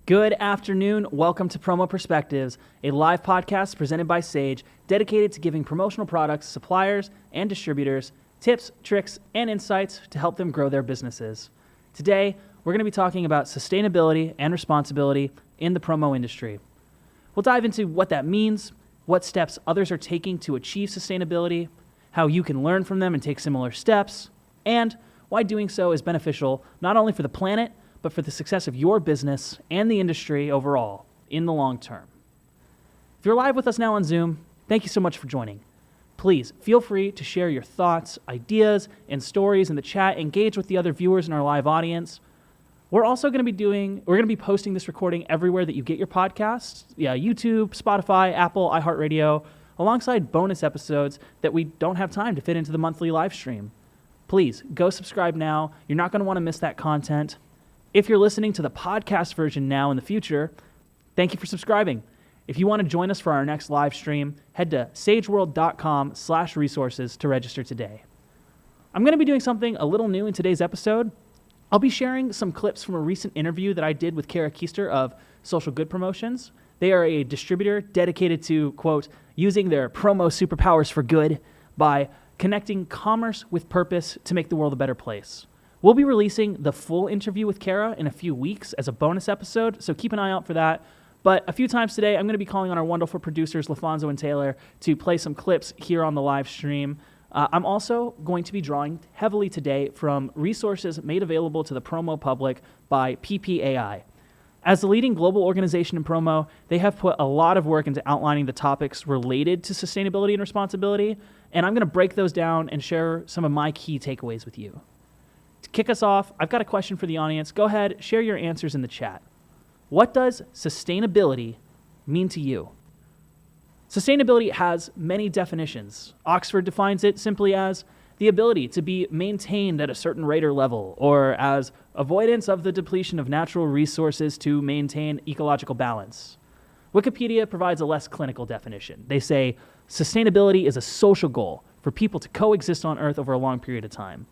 Good afternoon. Welcome to Promo Perspectives, a live podcast presented by Sage, dedicated to giving promotional products, suppliers, and distributors tips, tricks, and insights to help them grow their businesses. Today, we're going to be talking about sustainability and responsibility in the promo industry. We'll dive into what that means, what steps others are taking to achieve sustainability, how you can learn from them and take similar steps, and why doing so is beneficial not only for the planet, but for the success of your business and the industry overall in the long term. If you're live with us now on Zoom, thank you so much for joining. Please feel free to share your thoughts, ideas, and stories in the chat. Engage with the other viewers in our live audience. We're also going to be posting this recording everywhere that you get your podcasts. YouTube, Spotify, Apple, iHeartRadio, alongside bonus episodes that we don't have time to fit into the monthly live stream. Please go subscribe now. You're not going to want to miss that content. If you're listening to the podcast version now in the future, thank you for subscribing. If you want to join us for our next live stream, head to sageworld.com/resources to register today. I'm going to be doing something a little new in today's episode. I'll be sharing some clips from a recent interview that I did with Kara Keister of Social Good Promotions. They are a distributor dedicated to, quote, using their promo superpowers for good by connecting commerce with purpose to make the world a better place. We'll be releasing the full interview with Kara in a few weeks as a bonus episode, so keep an eye out for that. But a few times today, I'm going to be calling on our wonderful producers, LaFonso and Taylor, to play some clips here on the live stream. I'm also going to be drawing heavily today from resources made available to the promo public by PPAI. As the leading global organization in promo, they have put a lot of work into outlining the topics related to sustainability and responsibility, and I'm going to break those down and share some of my key takeaways with you. To kick us off, I've got a question for the audience. Go ahead, share your answers in the chat. What does sustainability mean to you? Sustainability has many definitions. Oxford defines it simply as the ability to be maintained at a certain rate or level, or as avoidance of the depletion of natural resources to maintain ecological balance. Wikipedia provides a less clinical definition. They say sustainability is a social goal for people to coexist on Earth over a long period of time.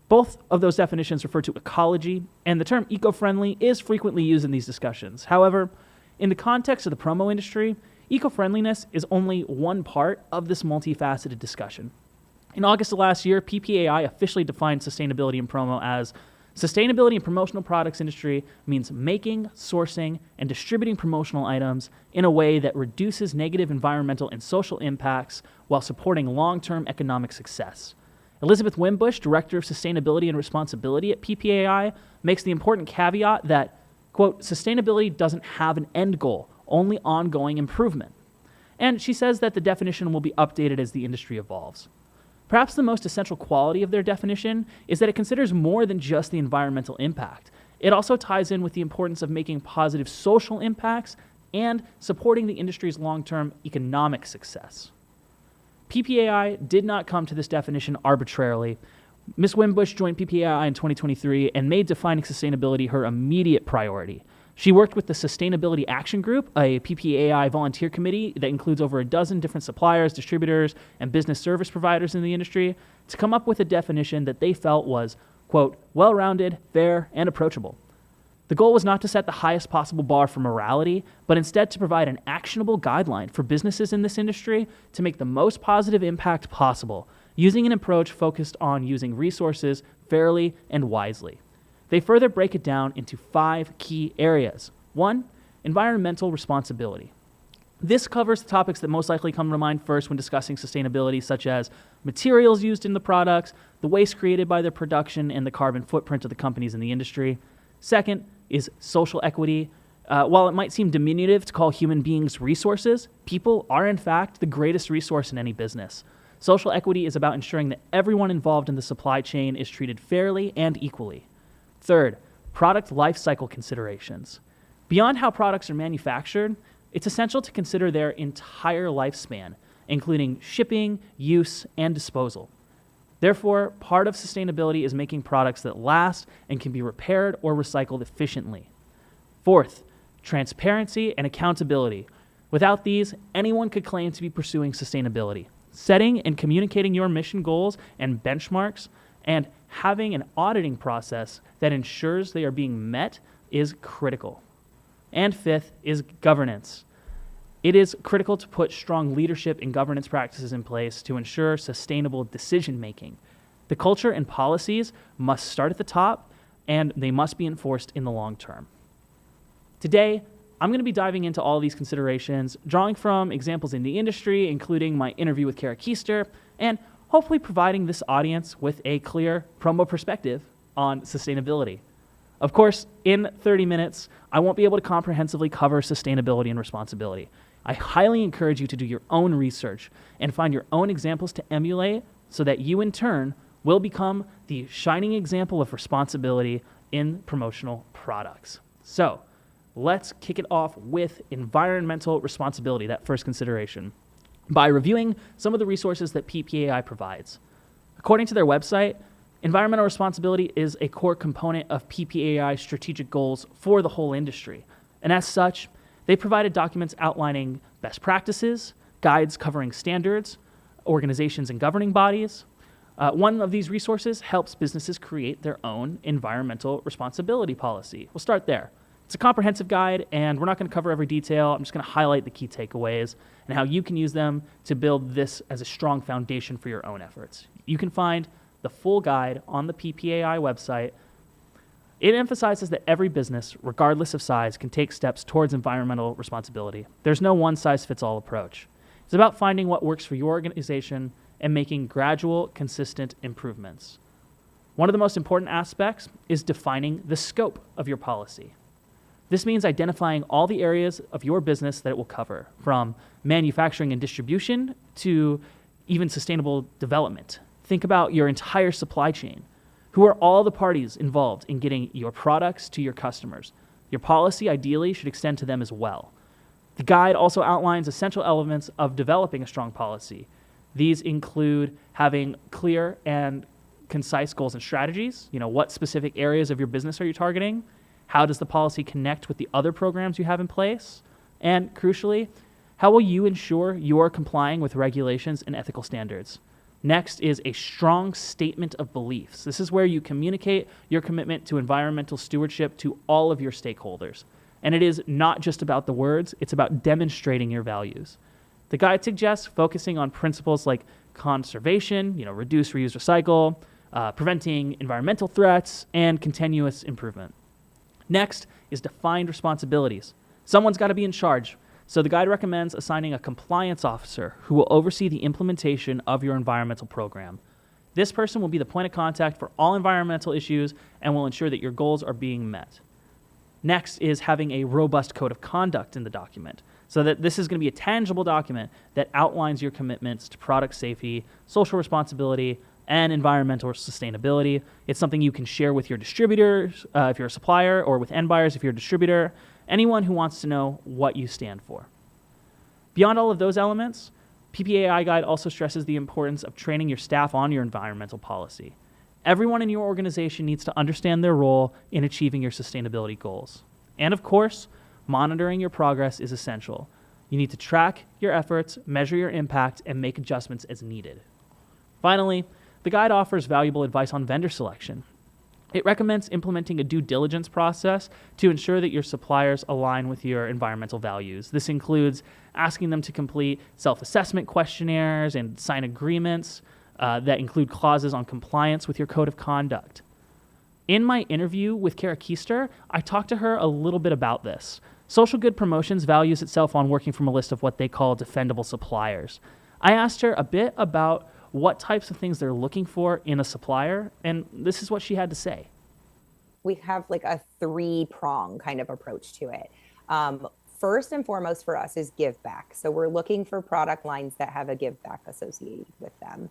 Both of those definitions refer to ecology, and the term eco-friendly is frequently used in these discussions. However, in the context of the promo industry, eco-friendliness is only one part of this multifaceted discussion. In August of last year, PPAI officially defined sustainability in promo as sustainability in promotional products industry means making, sourcing, and distributing promotional items in a way that reduces negative environmental and social impacts while supporting long-term economic success. Elizabeth Wimbush, Director of Sustainability and Responsibility at PPAI, makes the important caveat that, quote, sustainability doesn't have an end goal, only ongoing improvement. And she says that the definition will be updated as the industry evolves. Perhaps the most essential quality of their definition is that it considers more than just the environmental impact. It also ties in with the importance of making positive social impacts and supporting the industry's long-term economic success. PPAI did not come to this definition arbitrarily. Ms. Wimbush joined PPAI in 2023 and made defining sustainability her immediate priority. She worked with the Sustainability Action Group, a PPAI volunteer committee that includes over a dozen different suppliers, distributors, and business service providers in the industry, to come up with a definition that they felt was, quote, well-rounded, fair, and approachable. The goal was not to set the highest possible bar for morality, but instead to provide an actionable guideline for businesses in this industry to make the most positive impact possible, using an approach focused on using resources fairly and wisely. They further break it down into 5 key areas. 1, environmental responsibility. This covers the topics that most likely come to mind first when discussing sustainability, such as materials used in the products, the waste created by their production, and the carbon footprint of the companies in the industry. Second is social equity. While it might seem diminutive to call human beings resources, people are in fact the greatest resource in any business. Social equity is about ensuring that everyone involved in the supply chain is treated fairly and equally. Third, product life cycle considerations. Beyond how products are manufactured, it's essential to consider their entire lifespan, including shipping, use, and disposal. Therefore, part of sustainability is making products that last and can be repaired or recycled efficiently. Fourth, transparency and accountability. Without these, anyone could claim to be pursuing sustainability. Setting and communicating your mission goals and benchmarks, and having an auditing process that ensures they are being met is critical. And fifth is governance. It is critical to put strong leadership and governance practices in place to ensure sustainable decision making. The culture and policies must start at the top, and they must be enforced in the long term. Today, I'm going to be diving into all these considerations, drawing from examples in the industry, including my interview with Kara Keister, and hopefully providing this audience with a clear promo perspective on sustainability. Of course, in 30 minutes, I won't be able to comprehensively cover sustainability and responsibility. I highly encourage you to do your own research and find your own examples to emulate so that you, in turn, will become the shining example of responsibility in promotional products. So, let's kick it off with environmental responsibility, that first consideration, by reviewing some of the resources that PPAI provides. According to their website, environmental responsibility is a core component of PPAI's strategic goals for the whole industry. And as such, they provided documents outlining best practices, guides covering standards, organizations and governing bodies. One of these resources helps businesses create their own environmental responsibility policy. We'll start there. It's a comprehensive guide, and we're not going to cover every detail. I'm just going to highlight the key takeaways and how you can use them to build this as a strong foundation for your own efforts. You can find the full guide on the PPAI website. It emphasizes that every business, regardless of size, can take steps towards environmental responsibility. There's no one-size-fits-all approach. It's about finding what works for your organization and making gradual, consistent improvements. One of the most important aspects is defining the scope of your policy. This means identifying all the areas of your business that it will cover, from manufacturing and distribution to even sustainable development. Think about your entire supply chain. Who are all the parties involved in getting your products to your customers? Your policy ideally should extend to them as well. The guide also outlines essential elements of developing a strong policy. These include having clear and concise goals and strategies. What specific areas of your business are you targeting? How does the policy connect with the other programs you have in place? And crucially, how will you ensure you are complying with regulations and ethical standards? Next is a strong statement of beliefs. This is where you communicate your commitment to environmental stewardship to all of your stakeholders. And it is not just about the words, it's about demonstrating your values. The guide suggests focusing on principles like conservation, reduce, reuse, recycle, preventing environmental threats, and continuous improvement. Next is defined responsibilities. Someone's got to be in charge. So the guide recommends assigning a compliance officer who will oversee the implementation of your environmental program. This person will be the point of contact for all environmental issues and will ensure that your goals are being met. Next is having a robust code of conduct in the document, so that this is going to be a tangible document that outlines your commitments to product safety, social responsibility, and environmental sustainability. It's something you can share with your distributors, if you're a supplier, or with end buyers if you're a distributor, anyone who wants to know what you stand for. Beyond all of those elements, PPAI Guide also stresses the importance of training your staff on your environmental policy. Everyone in your organization needs to understand their role in achieving your sustainability goals. And of course, monitoring your progress is essential. You need to track your efforts, measure your impact, and make adjustments as needed. Finally, the guide offers valuable advice on vendor selection. It recommends implementing a due diligence process to ensure that your suppliers align with your environmental values. This includes asking them to complete self-assessment questionnaires and sign agreements that include clauses on compliance with your code of conduct. In my interview with Kara Keister, I talked to her a little bit about this. Social Good Promotions values itself on working from a list of what they call defendable suppliers. I asked her a bit about what types of things they're looking for in a supplier, and this is what she had to say. We have like a three-prong kind of approach to it. First and foremost for us is give back. So we're looking for product lines that have a give back associated with them.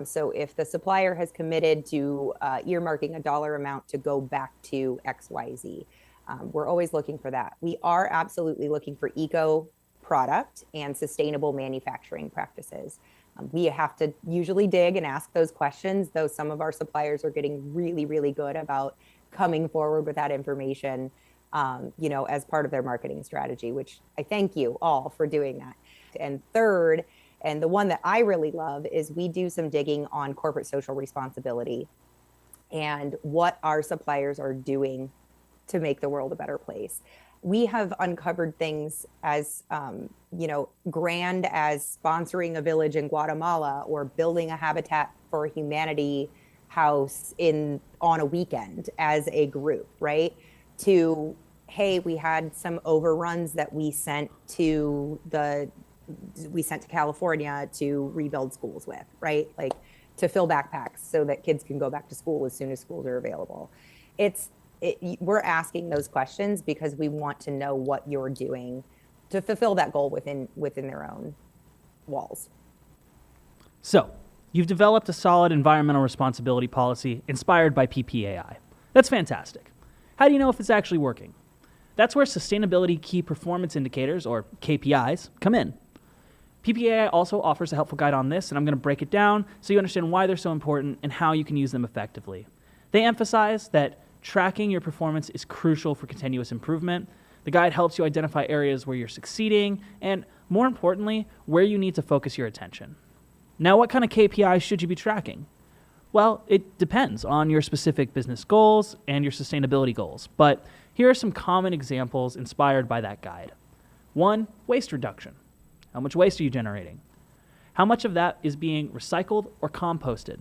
So if the supplier has committed to earmarking a dollar amount to go back to XYZ, we're always looking for that. We are absolutely looking for eco product and sustainable manufacturing practices. We have to usually dig and ask those questions, though some of our suppliers are getting really, really good about coming forward with that information, as part of their marketing strategy, which I thank you all for doing that. And third, and the one that I really love, is we do some digging on corporate social responsibility and what our suppliers are doing to make the world a better place. We have uncovered things as grand as sponsoring a village in Guatemala or building a Habitat for Humanity house on a weekend as a group, right? To, hey, we had some overruns that we sent to California to rebuild schools with, right? Like to fill backpacks so that kids can go back to school as soon as schools are available. We're asking those questions because we want to know what you're doing to fulfill that goal within their own walls. So, you've developed a solid environmental responsibility policy inspired by PPAI. That's fantastic. How do you know if it's actually working? That's where Sustainability Key Performance Indicators, or KPIs, come in. PPAI also offers a helpful guide on this, and I'm going to break it down so you understand why they're so important and how you can use them effectively. They emphasize that tracking your performance is crucial for continuous improvement. The guide helps you identify areas where you're succeeding and, more importantly, where you need to focus your attention. Now, what kind of KPIs should you be tracking? Well, it depends on your specific business goals and your sustainability goals, but here are some common examples inspired by that guide. 1, waste reduction. How much waste are you generating? How much of that is being recycled or composted?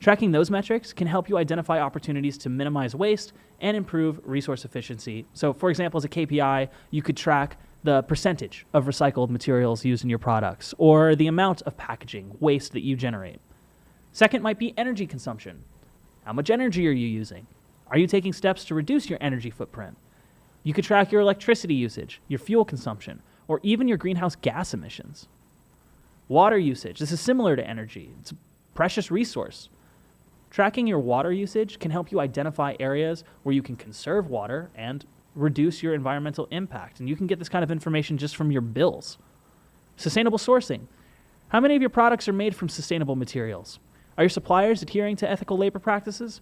Tracking those metrics can help you identify opportunities to minimize waste and improve resource efficiency. So, for example, as a KPI, you could track the percentage of recycled materials used in your products or the amount of packaging waste that you generate. Second might be energy consumption. How much energy are you using? Are you taking steps to reduce your energy footprint? You could track your electricity usage, your fuel consumption, or even your greenhouse gas emissions. Water usage. This is similar to energy. It's a precious resource. Tracking your water usage can help you identify areas where you can conserve water and reduce your environmental impact. And you can get this kind of information just from your bills. Sustainable sourcing. How many of your products are made from sustainable materials? Are your suppliers adhering to ethical labor practices?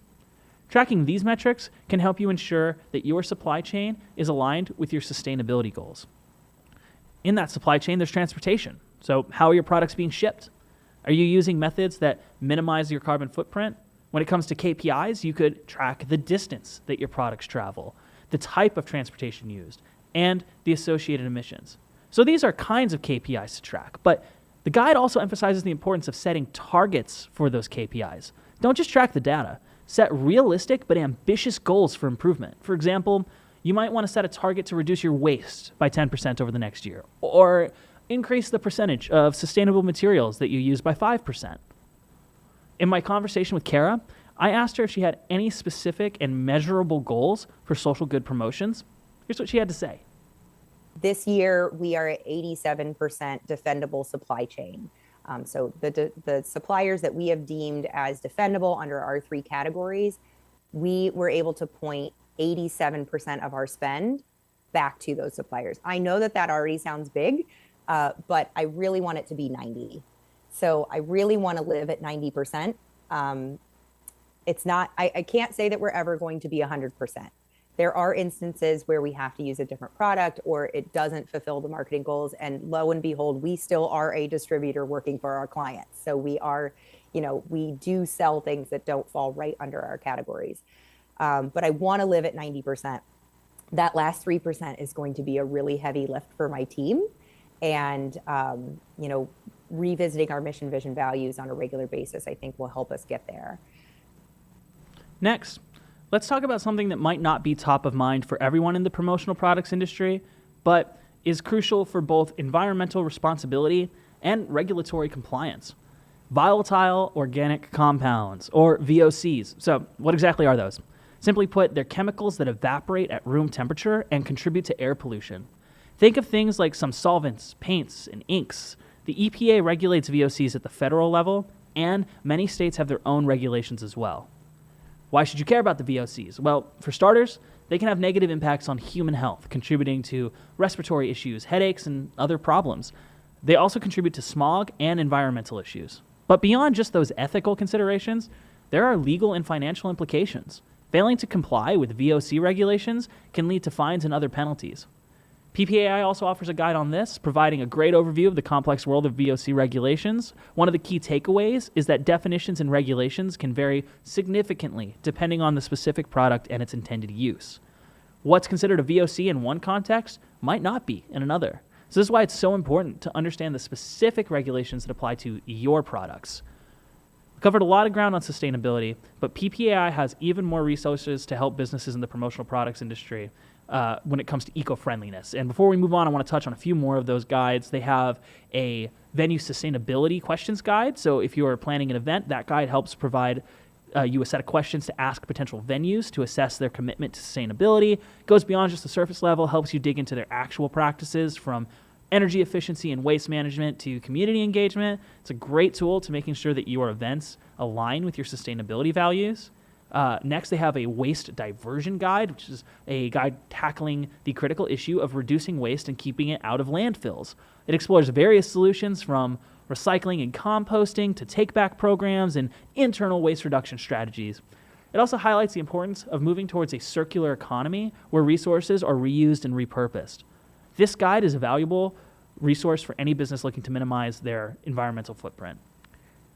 Tracking these metrics can help you ensure that your supply chain is aligned with your sustainability goals. In that supply chain, there's transportation. So how are your products being shipped? Are you using methods that minimize your carbon footprint? When it comes to KPIs, you could track the distance that your products travel, the type of transportation used, and the associated emissions. So these are kinds of KPIs to track, but the guide also emphasizes the importance of setting targets for those KPIs. Don't just track the data. Set realistic but ambitious goals for improvement. For example, you might want to set a target to reduce your waste by 10% over the next year, or increase the percentage of sustainable materials that you use by 5%. In my conversation with Kara, I asked her if she had any specific and measurable goals for social good promotions. Here's what she had to say. This year, we are at 87% defendable supply chain. So the suppliers that we have deemed as defendable under our 3 categories, we were able to point 87% of our spend back to those suppliers. I know that already sounds big, but I really want it to be 90. So I really want to live at 90%. It's not, I can't say that we're ever going to be 100%. There are instances where we have to use a different product or it doesn't fulfill the marketing goals. And lo and behold, we still are a distributor working for our clients. So we are, we do sell things that don't fall right under our categories. But I want to live at 90%. That last 3% is going to be a really heavy lift for my team. And, revisiting our mission, vision, values on a regular basis, I think will help us get there. Next, let's talk about something that might not be top of mind for everyone in the promotional products industry, but is crucial for both environmental responsibility and regulatory compliance. Volatile organic compounds, or VOCs. So what exactly are those? Simply put, they're chemicals that evaporate at room temperature and contribute to air pollution. Think of things like some solvents, paints, and inks. The EPA regulates VOCs at the federal level, and many states have their own regulations as well. Why should you care about the VOCs? Well, for starters, they can have negative impacts on human health, contributing to respiratory issues, headaches, and other problems. They also contribute to smog and environmental issues. But beyond just those ethical considerations, there are legal and financial implications. Failing to comply with VOC regulations can lead to fines and other penalties. PPAI also offers a guide on this, providing a great overview of the complex world of VOC regulations. One of the key takeaways is that definitions and regulations can vary significantly depending on the specific product and its intended use. What's considered a VOC in one context might not be in another. So this is why it's so important to understand the specific regulations that apply to your products. We covered a lot of ground on sustainability, but PPAI has even more resources to help businesses in the promotional products industry when it comes to eco-friendliness. And before we move on, I want to touch on a few more of those guides. They have a venue sustainability questions guide. So if you are planning an event, that guide helps provide you a set of questions to ask potential venues to assess their commitment to sustainability. It goes beyond just the surface level, helps you dig into their actual practices from energy efficiency and waste management to community engagement. It's a great tool to making sure that your events align with your sustainability values. Next, they have a waste diversion guide, which is a guide tackling the critical issue of reducing waste and keeping it out of landfills. It explores various solutions from recycling and composting to take-back programs and internal waste reduction strategies. It also highlights the importance of moving towards a circular economy where resources are reused and repurposed. This guide is a valuable resource for any business looking to minimize their environmental footprint.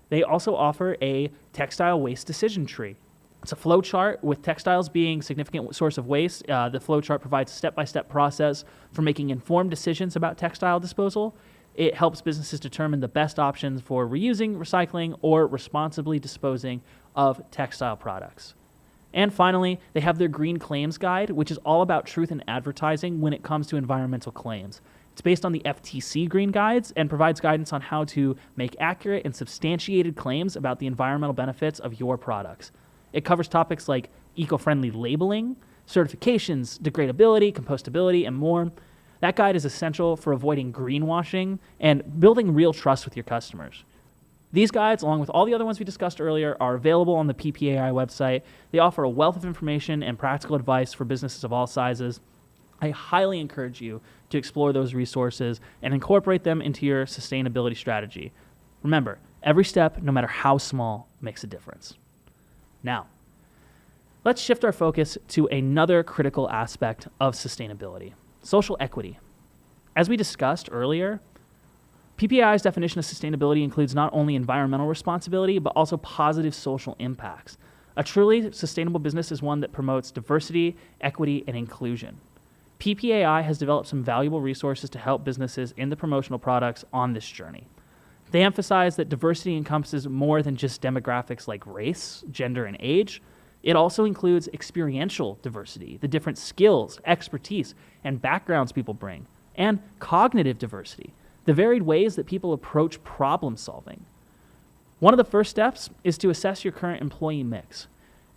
They also offer a textile waste decision tree. It's a flow chart with textiles being a significant source of waste. The flow chart provides a step-by-step process for making informed decisions about textile disposal. It helps businesses determine the best options for reusing, recycling, or responsibly disposing of textile products. And finally, they have their Green Claims Guide, which is all about truth in advertising when it comes to environmental claims. It's based on the FTC Green Guides and provides guidance on how to make accurate and substantiated claims about the environmental benefits of your products. It covers topics like eco-friendly labeling, certifications, degradability, compostability, and more. That guide is essential for avoiding greenwashing and building real trust with your customers. These guides, along with all the other ones we discussed earlier, are available on the PPAI website. They offer a wealth of information and practical advice for businesses of all sizes. I highly encourage you to explore those resources and incorporate them into your sustainability strategy. Remember, every step, no matter how small, makes a difference. Now, let's shift our focus to another critical aspect of sustainability: social equity. As we discussed earlier, PPAI's definition of sustainability includes not only environmental responsibility, but also positive social impacts. A truly sustainable business is one that promotes diversity, equity, and inclusion. PPAI has developed some valuable resources to help businesses in the promotional products on this journey. They emphasize that diversity encompasses more than just demographics like race, gender, and age. It also includes experiential diversity, the different skills, expertise, and backgrounds people bring, and cognitive diversity, the varied ways that people approach problem solving. One of the first steps is to assess your current employee mix.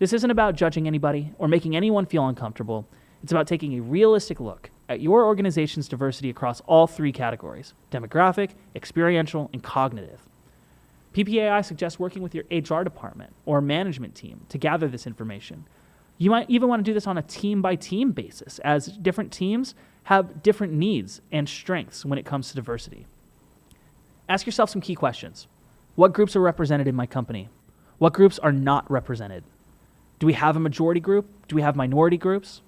This isn't about judging anybody or making anyone feel uncomfortable. It's about taking a realistic look at your organization's diversity across all three categories: demographic, experiential, and cognitive. PPAI suggests working with your HR department or management team to gather this information. You might even want to do this on a team-by-team basis, as different teams have different needs and strengths when it comes to diversity. Ask yourself some key questions. What groups are represented in my company? What groups are not represented? Do we have a majority group? Do we have minority groups?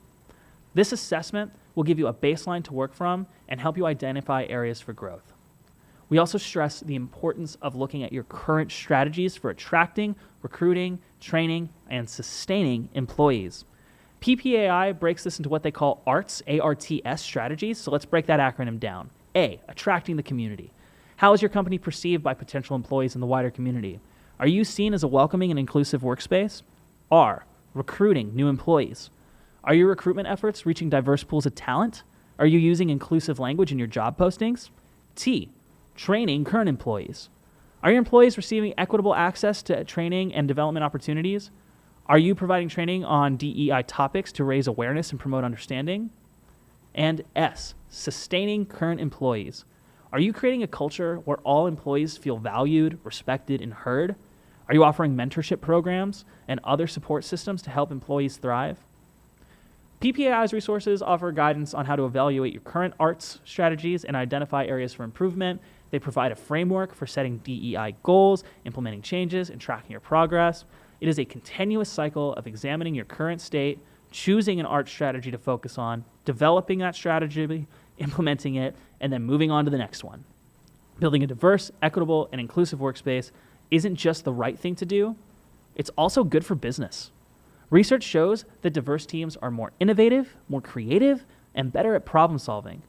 This assessment will give you a baseline to work from and help you identify areas for growth. We also stress the importance of looking at your current strategies for attracting, recruiting, training, and sustaining employees. PPAI breaks this into what they call ARTS, A-R-T-S strategies, so let's break that acronym down. A, attracting the community. How is your company perceived by potential employees in the wider community? Are you seen as a welcoming and inclusive workspace? R, recruiting new employees. Are your recruitment efforts reaching diverse pools of talent? Are you using inclusive language in your job postings? T, training current employees. Are your employees receiving equitable access to training and development opportunities? Are you providing training on DEI topics to raise awareness and promote understanding? And S, sustaining current employees. Are you creating a culture where all employees feel valued, respected, and heard? Are you offering mentorship programs and other support systems to help employees thrive? PPAI's resources offer guidance on how to evaluate your current ARTS strategies and identify areas for improvement. They provide a framework for setting DEI goals, implementing changes, and tracking your progress. It is a continuous cycle of examining your current state, choosing an ARTS strategy to focus on, developing that strategy, implementing it, and then moving on to the next one. Building a diverse, equitable, and inclusive workspace isn't just the right thing to do, it's also good for business. Research shows that diverse teams are more innovative, more creative, and better at problem solving.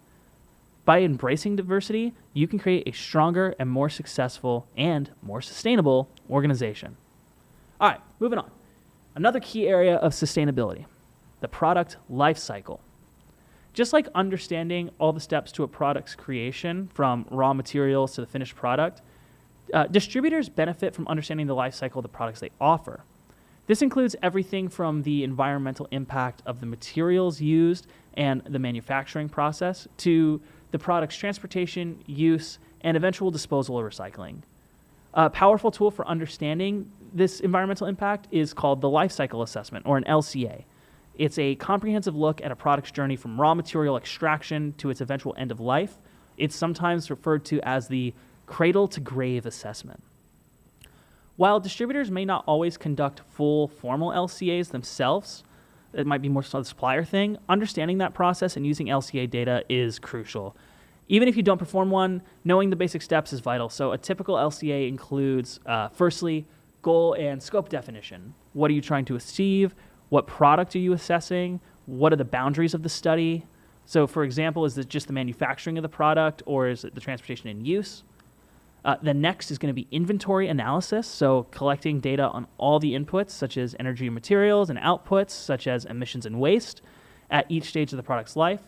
By embracing diversity, you can create a stronger and more successful and more sustainable organization. All right, moving on. Another key area of sustainability, the product life cycle. Just like understanding all the steps to a product's creation, from raw materials to the finished product, distributors benefit from understanding the life cycle of the products they offer. This includes everything from the environmental impact of the materials used and the manufacturing process to the product's transportation, use, and eventual disposal or recycling. A powerful tool for understanding this environmental impact is called the Life Cycle Assessment, or an LCA. It's a comprehensive look at a product's journey from raw material extraction to its eventual end of life. It's sometimes referred to as the cradle-to-grave assessment. While distributors may not always conduct full formal LCAs themselves, it might be more so the supplier thing, understanding that process and using LCA data is crucial. Even if you don't perform one, knowing the basic steps is vital. So a typical LCA includes, firstly, goal and scope definition. What are you trying to achieve? What product are you assessing? What are the boundaries of the study? So for example, is it just the manufacturing of the product, or is it the transportation and use? The next is going to be inventory analysis, so collecting data on all the inputs, such as energy and materials, and outputs, such as emissions and waste, at each stage of the product's life.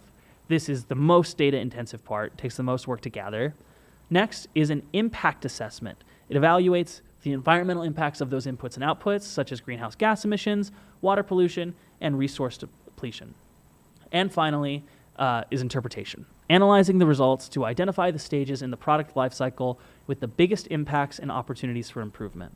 This is the most data-intensive part, takes the most work to gather. Next is an impact assessment. It evaluates the environmental impacts of those inputs and outputs, such as greenhouse gas emissions, water pollution, and resource depletion. And finally is interpretation, analyzing the results to identify the stages in the product lifecycle with the biggest impacts and opportunities for improvement.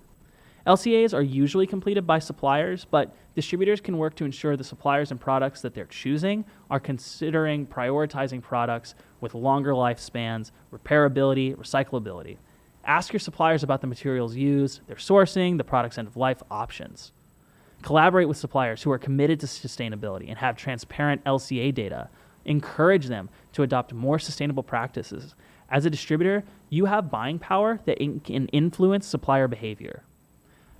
LCAs are usually completed by suppliers, but distributors can work to ensure the suppliers and products that they're choosing are considering prioritizing products with longer lifespans, repairability, recyclability. Ask your suppliers about the materials used, their sourcing, the product's end-of-life options. Collaborate with suppliers who are committed to sustainability and have transparent LCA data. Encourage them to adopt more sustainable practices. As a distributor, you have buying power that can influence supplier behavior.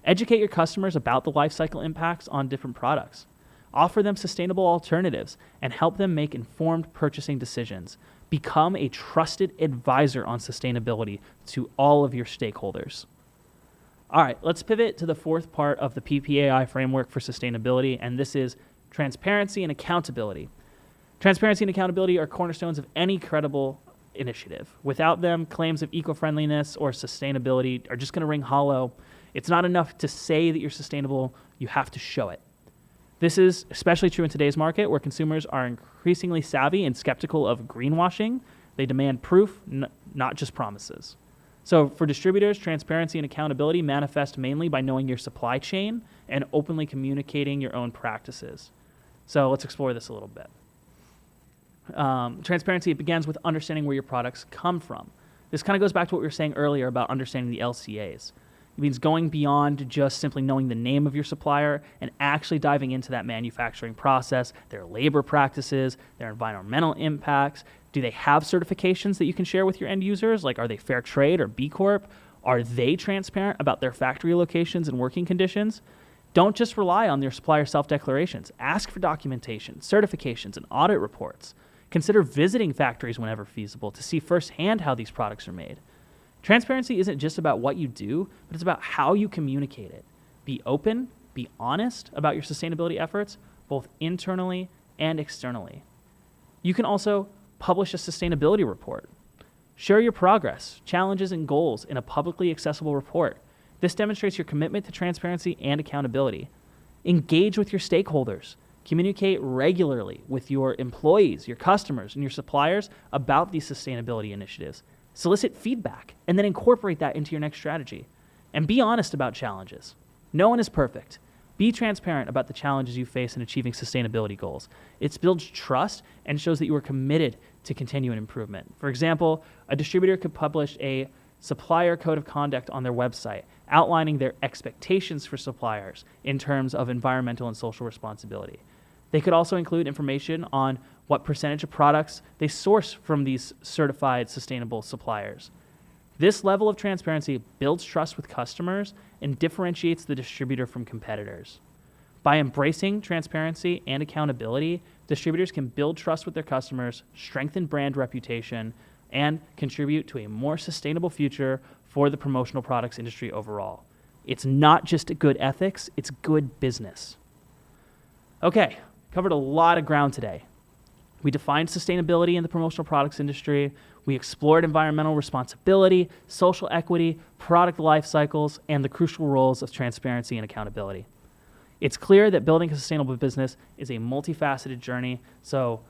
Educate your customers about the life cycle impacts on different products. Offer them sustainable alternatives and help them make informed purchasing decisions. Become a trusted advisor on sustainability to all of your stakeholders. All right, let's pivot to the fourth part of the PPAI framework for sustainability, and this is transparency and accountability. Transparency and accountability are cornerstones of any credible initiative. Without them, claims of eco-friendliness or sustainability are just going to ring hollow. It's not enough to say that you're sustainable, you have to show it. This is especially true in today's market, where consumers are increasingly savvy and skeptical of greenwashing. They demand proof, not just promises. So for distributors, transparency and accountability manifest mainly by knowing your supply chain and openly communicating your own practices. So let's explore this a little bit. Transparency begins with understanding where your products come from. This kind of goes back to what we were saying earlier about understanding the LCAs. It means going beyond just simply knowing the name of your supplier and actually diving into that manufacturing process, their labor practices, their environmental impacts. Do they have certifications that you can share with your end users? Like, are they Fair Trade or B Corp? Are they transparent about their factory locations and working conditions? Don't just rely on their supplier self-declarations. Ask for documentation, certifications, and audit reports. Consider visiting factories whenever feasible to see firsthand how these products are made. Transparency isn't just about what you do, but it's about how you communicate it. Be open, be honest about your sustainability efforts, both internally and externally. You can also publish a sustainability report. Share your progress, challenges, and goals in a publicly accessible report. This demonstrates your commitment to transparency and accountability. Engage with your stakeholders. Communicate regularly with your employees, your customers, and your suppliers about these sustainability initiatives. Solicit feedback, and then incorporate that into your next strategy. And be honest about challenges. No one is perfect. Be transparent about the challenges you face in achieving sustainability goals. It builds trust and shows that you are committed to continuing improvement. For example, a distributor could publish a supplier code of conduct on their website, outlining their expectations for suppliers in terms of environmental and social responsibility. They could also include information on what percentage of products they source from these certified sustainable suppliers. This level of transparency builds trust with customers and differentiates the distributor from competitors. By embracing transparency and accountability, distributors can build trust with their customers, strengthen brand reputation, and contribute to a more sustainable future for the promotional products industry overall. It's not just a good ethics, it's good business. Okay, covered a lot of ground today. We defined sustainability in the promotional products industry. We explored environmental responsibility, social equity, product life cycles, and the crucial roles of transparency and accountability. It's clear that building a sustainable business is a multifaceted journey, so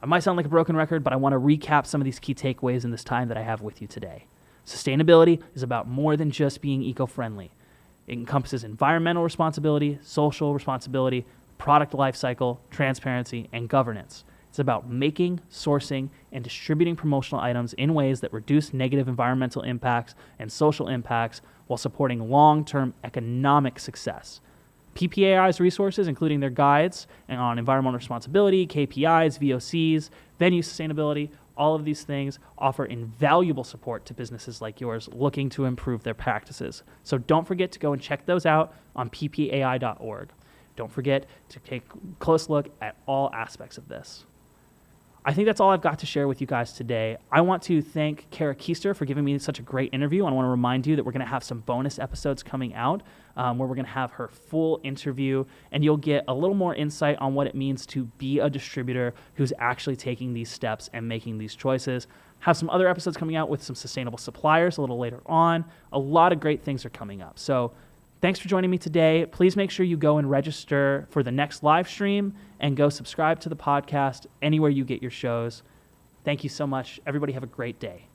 I might sound like a broken record, but I want to recap some of these key takeaways in this time that I have with you today. Sustainability is about more than just being eco-friendly. It encompasses environmental responsibility, social responsibility, product life cycle, transparency, and governance. It's about making, sourcing, and distributing promotional items in ways that reduce negative environmental impacts and social impacts while supporting long-term economic success. PPAI's resources, including their guides on environmental responsibility, KPIs, VOCs, venue sustainability, all of these things offer invaluable support to businesses like yours looking to improve their practices. So don't forget to go and check those out on ppai.org. Don't forget to take a close look at all aspects of this. I think that's all I've got to share with you guys today. I want to thank Kara Keister for giving me such a great interview. I want to remind you that we're going to have some bonus episodes coming out where we're going to have her full interview, and you'll get a little more insight on what it means to be a distributor who's actually taking these steps and making these choices. Have some other episodes coming out with some sustainable suppliers a little later on. A lot of great things are coming up. So thanks for joining me today. Please make sure you go and register for the next live stream and go subscribe to the podcast anywhere you get your shows. Thank you so much. Everybody have a great day.